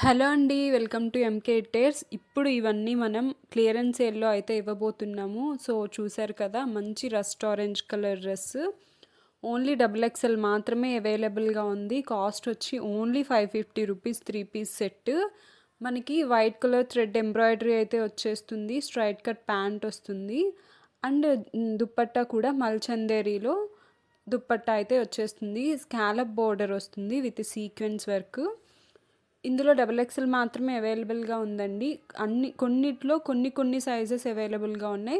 Hello అండి. Welcome to MK టేర్స్. ఇప్పుడు ఇవన్నీ మనం క్లియరెన్స్ సేల్‌లో అయితే ఇవ్వబోతున్నాము. సో, చూసారు కదా! మంచి rust orange colour dress. Only double XL మాత్రమే అవైలబుల్‌గా ఉంది. కాస్ట్ వచ్చి ఓన్లీ ₹550 త్రీ పీస్ సెట్. మనకి వైట్ కలర్ థ్రెడ్ ఎంబ్రాయిడరీ అయితే వచ్చేస్తుంది. స్ట్రైట్ కట్ ప్యాంట్ వస్తుంది. అండ్ దుపట్టా కూడా మల్చందేరీలో దుపట్టా అయితే వచ్చేస్తుంది. స్కాలప్ బోర్డర్ వస్తుంది విత్ సీక్వెన్స్ వర్క్. ఇందులో డబుల్ ఎక్స్ఎల్ మాత్రమే అవైలబుల్గా ఉందండి. కొన్నిట్లో కొన్ని సైజెస్ అవైలబుల్గా ఉన్నాయి.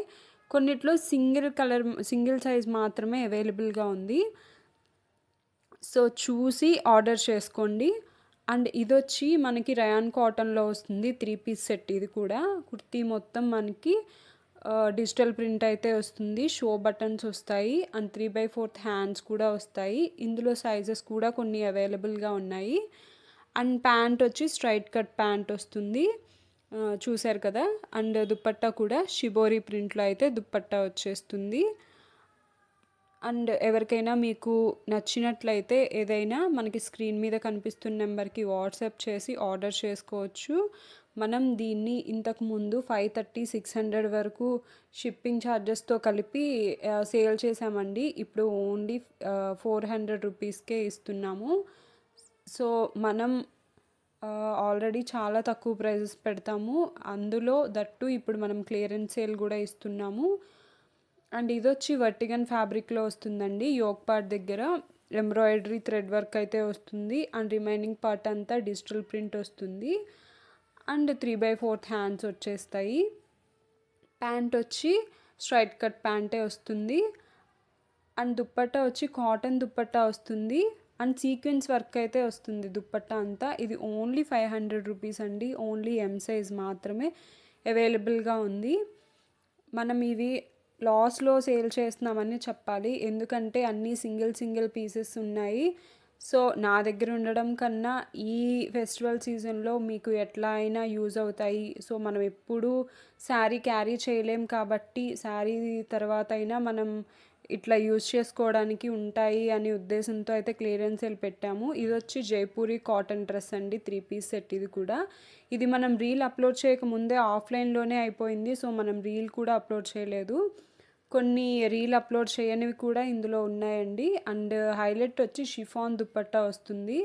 కొన్నిట్లో సింగిల్ సైజ్ మాత్రమే అవైలబుల్గా ఉంది. సో చూసి ఆర్డర్ చేసుకోండి. అండ్ ఇదొచ్చి మనకి రయాన్ కాటన్లో వస్తుంది. Three piece set. ఇది కూడా కుర్తీ మొత్తం మనకి డిజిటల్ ప్రింట్ అయితే వస్తుంది. షో బటన్స్ వస్తాయి అండ్ 3/4 హ్యాండ్స్ కూడా వస్తాయి. ఇందులో సైజెస్ కూడా కొన్ని అవైలబుల్గా ఉన్నాయి. అండ్ ప్యాంట్ వచ్చి స్ట్రైట్ కట్ ప్యాంట్ వస్తుంది. చూసారు కదా! అండ్ దుపట్టా కూడా షిబోరి ప్రింట్లో అయితే దుపట్టా వచ్చేస్తుంది. అండ్ ఎవరికైనా మీకు నచ్చినట్లయితే ఏదైనా మనకి స్క్రీన్ మీద కనిపిస్తున్న నెంబర్కి వాట్సాప్ చేసి ఆర్డర్ చేసుకోవచ్చు. మనం దీన్ని ఇంతకుముందు 530-600 వరకు షిప్పింగ్ ఛార్జెస్తో కలిపి సేల్ చేసామండి. ఇప్పుడు ఓన్లీ 400 రూపీస్కే ఇస్తున్నాము. సో మనం ఆల్రెడీ చాలా తక్కువ ప్రైజెస్ పెడతాము. అందులో దట్టు ఇప్పుడు మనం క్లియరెన్స్ సేల్ కూడా ఇస్తున్నాము. అండ్ ఇది వచ్చి వర్టిగన్ ఫ్యాబ్రిక్లో వస్తుందండి. యోక్ పార్ట్ దగ్గర ఎంబ్రాయిడరీ థ్రెడ్ వర్క్ అయితే వస్తుంది. అండ్ రిమైనింగ్ పార్ట్ అంతా డిజిటల్ ప్రింట్ వస్తుంది. అండ్ 3/4 హ్యాండ్స్ వచ్చేస్తాయి. ప్యాంట్ వచ్చి స్ట్రైట్ కట్ ప్యాంటే వస్తుంది. అండ్ దుపట్టా వచ్చి కాటన్ దుపట్టా వస్తుంది. అండ్ సీక్వెన్స్ వర్క్ అయితే వస్తుంది దుపట్టా అంతా. ఇది ఓన్లీ 500 రూపీస్ అండి. ఓన్లీ ఎం సైజ్ మాత్రమే అవైలబుల్గా ఉంది. మనం ఇవి లాస్లో సేల్ చేస్తున్నామని చెప్పాలి. ఎందుకంటే అన్నీ సింగిల్ పీసెస్ ఉన్నాయి. సో నా దగ్గర ఉండడం కన్నా ఈ ఫెస్టివల్ సీజన్లో మీకు ఎట్లా అయినా యూజ్ అవుతాయి. సో మనం ఎప్పుడూ శారీ క్యారీ చేయలేం కాబట్టి శారీ తర్వాత అయినా మనం ఇట్లా యూజ్ చేసుకోవడానికి ఉంటాయి అనే ఉద్దేశంతో అయితే క్లియరెన్స్ సేల్ పెట్టాము. ఇది వచ్చి జైపూరి కాటన్ డ్రెస్ అండి. Three piece set. ఇది కూడా ఇది మనం రీల్ అప్లోడ్ చేయకముందే ఆఫ్లైన్లోనే అయిపోయింది. సో మనం రీల్ కూడా అప్లోడ్ చేయలేదు. కొన్ని రీల్ అప్లోడ్ చేయనివి కూడా ఇందులో ఉన్నాయండి. అండ్ హైలైట్ వచ్చి షిఫాన్ దుపట్టా వస్తుంది.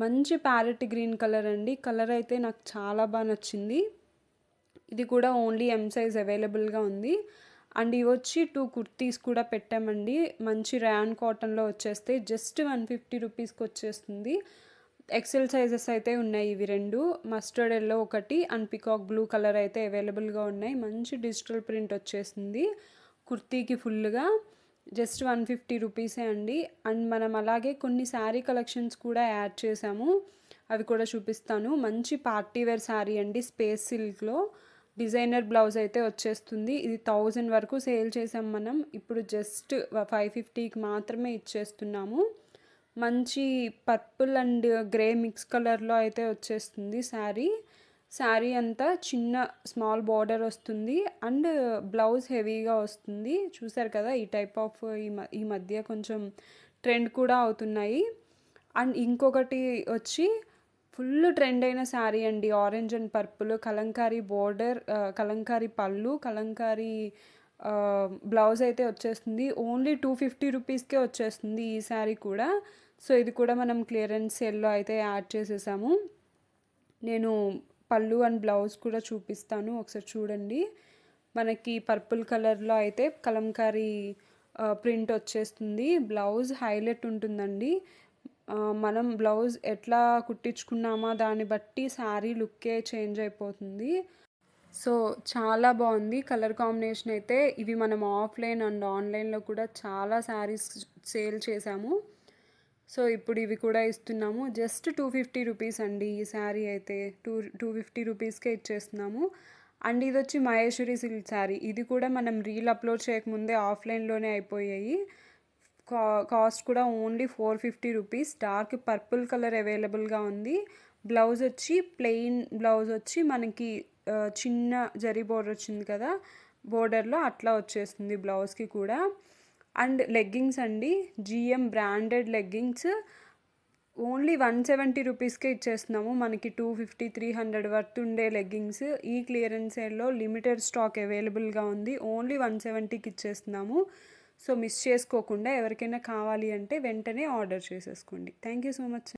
మంచి ప్యారెట్ గ్రీన్ కలర్ అండి. కలర్ అయితే నాకు చాలా బాగా నచ్చింది. ఇది కూడా ఓన్లీ ఎం సైజ్ అవైలబుల్గా ఉంది. అండ్ ఇవి వచ్చి 2 కుర్తీస్ కూడా పెట్టామండి. మంచి ర్యాన్ కాటన్లో వచ్చేస్తే జస్ట్ 150 రూపీస్కి వచ్చేస్తుంది. ఎక్సెల్ సైజెస్ అయితే ఉన్నాయి. ఇవి రెండు మస్టర్డ్ ఎల్లో ఒకటి అండ్ పికాక్ బ్లూ కలర్ అయితే అవైలబుల్గా ఉన్నాయి. మంచి డిజిటల్ ప్రింట్ వచ్చేసింది కుర్తీకి ఫుల్గా. జస్ట్ 150 రూపీసే అండి. అండ్ మనం అలాగే కొన్ని శారీ కలెక్షన్స్ కూడా యాడ్ చేసాము. అవి కూడా చూపిస్తాను. మంచి పార్టీ వేర్ శారీ అండి. స్పేస్ సిల్క్లో డిజైనర్ బ్లౌజ్ అయితే వచ్చేస్తుంది. ఇది 1000 వరకు సేల్ చేసాం మనం. ఇప్పుడు జస్ట్ 550కి మాత్రమే ఇచ్చేస్తున్నాము. మంచి పర్పుల్ అండ్ గ్రే మిక్స్ కలర్లో అయితే వచ్చేస్తుంది శారీ అంతా చిన్న స్మాల్ బార్డర్ వస్తుంది. అండ్ బ్లౌజ్ హెవీగా వస్తుంది. చూసారు కదా! ఈ టైప్ ఆఫ్ ఈ మధ్య కొంచెం ట్రెండ్ కూడా అవుతున్నాయి. అండ్ ఇంకొకటి వచ్చి ఫుల్ ట్రెండ్ అయిన శారీ అండి. Orange and purple Kalamkari border, Kalamkari పళ్ళు, కలంకారీ బ్లౌజ్ అయితే వచ్చేస్తుంది. ఓన్లీ 250 రూపీస్కే వచ్చేస్తుంది ఈ శారీ కూడా. సో ఇది కూడా మనం క్లియరెన్స్ సేల్లో అయితే యాడ్ చేసేసాము. నేను పళ్ళు అండ్ బ్లౌజ్ కూడా చూపిస్తాను. ఒకసారి చూడండి. మనకి పర్పుల్ కలర్లో అయితే కలంకారీ ప్రింట్ వచ్చేస్తుంది. బ్లౌజ్ హైలైట్ ఉంటుందండి. మనం బ్లౌజ్ ఎట్లా కుట్టించుకున్నామా దాన్ని బట్టి శారీ లుక్కే చేంజ్ అయిపోతుంది. సో చాలా బాగుంది కలర్ కాంబినేషన్ అయితే. ఇవి మనం ఆఫ్లైన్ అండ్ ఆన్లైన్లో కూడా చాలా శారీస్ సేల్ చేసాము. సో ఇప్పుడు ఇవి కూడా ఇస్తున్నాము. జస్ట్ 250 రూపీస్ అండి ఈ శారీ అయితే. 250 రూపీస్కే ఇచ్చేస్తున్నాము. అండ్ ఇది వచ్చి మహేశ్వరి సిల్క్ శారీ. ఇది కూడా మనం రీల్ అప్లోడ్ చేయకముందే ఆఫ్లైన్లోనే అయిపోయాయి. కాస్ట్ కూడా only 450 rupees. Dark purple colour అవైలబుల్గా ఉంది. బ్లౌజ్ వచ్చి ప్లెయిన్ బ్లౌజ్ వచ్చి మనకి చిన్న జరీ బోర్డర్ వచ్చింది కదా, బోర్డర్లో అట్లా వచ్చేస్తుంది బ్లౌజ్కి కూడా. అండ్ లెగ్గింగ్స్ అండి. జిఎం బ్రాండెడ్ లెగ్గింగ్స్ ఓన్లీ 170 రూపీస్కే ఇచ్చేస్తున్నాము. మనకి 250 300 వర్త్ ఉండే లెగ్గింగ్స్ ఈ క్లియరెన్స్ సేల్లో లిమిటెడ్ స్టాక్ అవైలబుల్గా ఉంది. ఓన్లీ 170కి ఇచ్చేస్తున్నాము. సో మిస్ చేసుకోకుండా ఎవరికైనా కావాలి అంటే వెంటనే ఆర్డర్ చేసేసుకోండి. Thank you so much.